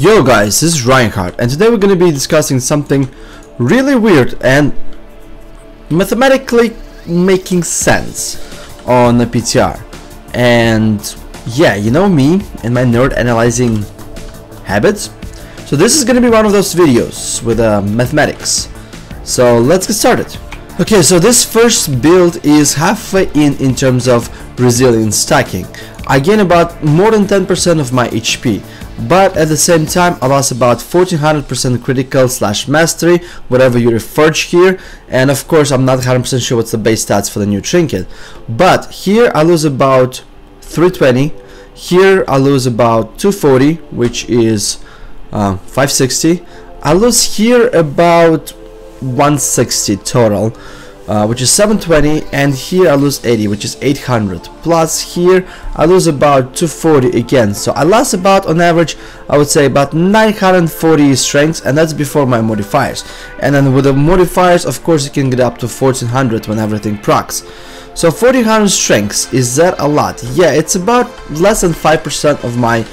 Yo guys, this is Reinhardt, and today we're going to be discussing something really weird and mathematically making sense on the PTR. And yeah, you know me and my nerd analyzing habits. So this is going to be one of those videos with mathematics. So let's get started. Okay, so this first build is halfway in terms of resilience stacking. I gain about more than 10% of my HP, but at the same time I lost about 1400% critical / mastery, whatever you refer to here, and of course I'm not 100% sure what's the base stats for the new trinket. But here I lose about 320, here I lose about 240, which is 560. I lose here about 160 total, which is 720, and here I lose 80, which is 800. Plus here I lose about 240 again, so I lost about, on average, I would say about 940 strengths, and that's before my modifiers. And then with the modifiers, of course, you can get up to 1400 when everything procs. So 1400 strengths, is that a lot? Yeah, it's about less than 5% of my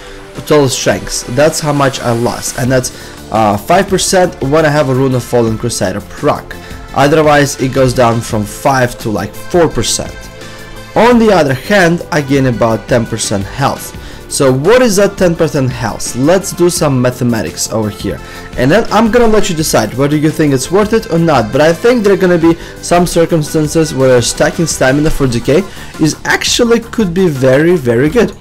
total strengths. That's how much I lost, and that's 5% when I have a Rune of Fallen Crusader proc. Otherwise it goes down from 5 to like 4%. On the other hand, I gain about 10% health. So what is that 10% health? Let's do some mathematics over here, and then I'm gonna let you decide whether you think it's worth it or not. But I think there are gonna be some circumstances where stacking stamina for decay is actually could be very good.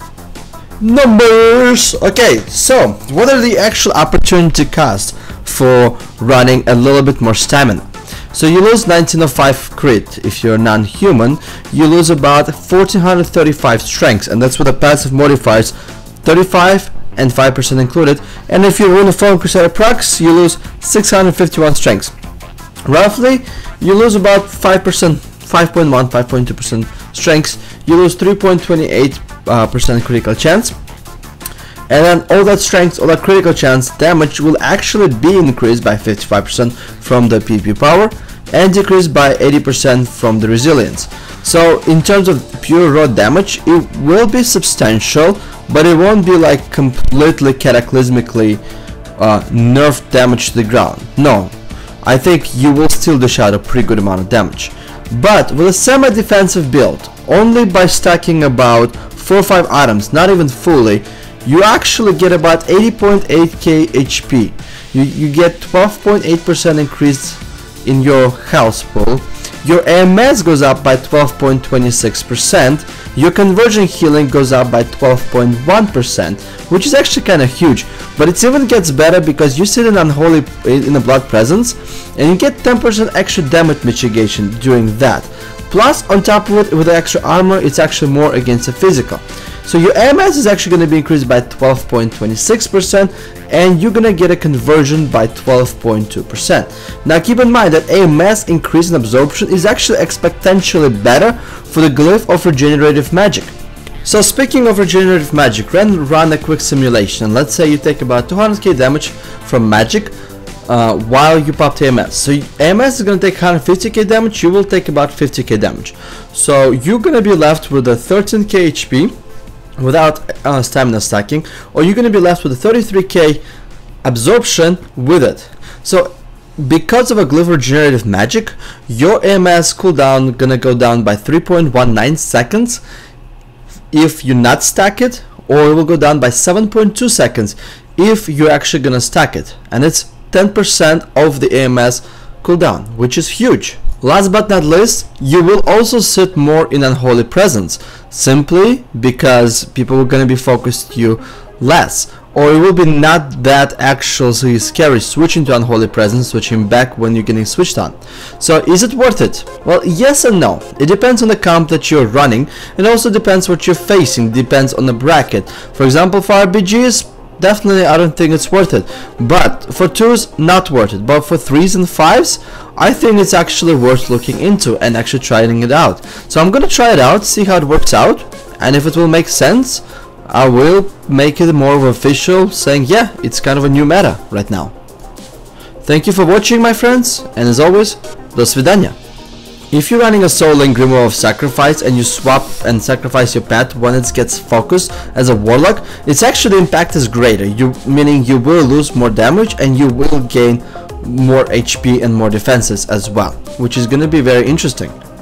Numbers! Okay, so what are the actual opportunity costs for running a little bit more stamina? So you lose 1905 crit if you're non-human, you lose about 1435 strengths, and that's with the passive modifiers 35 and 5% included. And if you run a Fallen Crusader procs, you lose 651 strengths. Roughly, you lose about 5%, 5.1, 5.2% strengths, you lose 3.28% critical chance. And then all that strength, all that critical chance damage will actually be increased by 55% from the PP power and decreased by 80% from the resilience. So in terms of pure raw damage, it will be substantial, but it won't be like completely cataclysmically nerfed damage to the ground. No, I think you will still dish out a pretty good amount of damage. But with a semi-defensive build, only by stacking about 4 or 5 items, not even fully, you actually get about 80.8k HP. You get 12.8% increase in your health pool. Your AMS goes up by 12.26%. Your conversion healing goes up by 12.1%, which is actually kind of huge. But it even gets better because you sit in unholy in a blood presence, and you get 10% extra damage mitigation during that. Plus, on top of it, with the extra armor, it's actually more against the physical. So your AMS is actually going to be increased by 12.26%, and you're going to get a conversion by 12.2%. Now keep in mind that AMS increase in absorption is actually exponentially better for the glyph of regenerative magic. So speaking of regenerative magic, run a quick simulation, and let's say you take about 200k damage from magic while you pop AMS. So AMS is going to take 150k damage, you will take about 50k damage. So you're going to be left with a 13k HP without stamina stacking, or you're going to be left with a 33k absorption with it. So because of a glyph regenerative magic, your AMS cooldown gonna go down by 3.19 seconds if you not stack it, or it will go down by 7.2 seconds if you're actually gonna stack it, and it's 10% of the AMS cooldown, which is huge. Last but not least, you will also sit more in unholy presence, simply because people are going to be focused to you less, or it will be not that actually scary switching to unholy presence, switching back when you're getting switched on. So is it worth it? Well, yes and no. It depends on the comp that you're running, it also depends what you're facing, depends on the bracket. For example, for RBGs, definitely I don't think it's worth it, but for 2s, not worth it, but for 3s and 5s, I think it's actually worth looking into and actually trying it out. So I'm gonna try it out, see how it works out, and if it will make sense, I will make it more of official, saying yeah, it's kind of a new meta right now. Thank you for watching, my friends, and as always, до свидания. If you're running a Soul Link Removal of Sacrifice and you swap and sacrifice your pet when it gets focused as a Warlock, its actual impact is greater, meaning you will lose more damage and you will gain more HP and more defenses as well, which is going to be very interesting.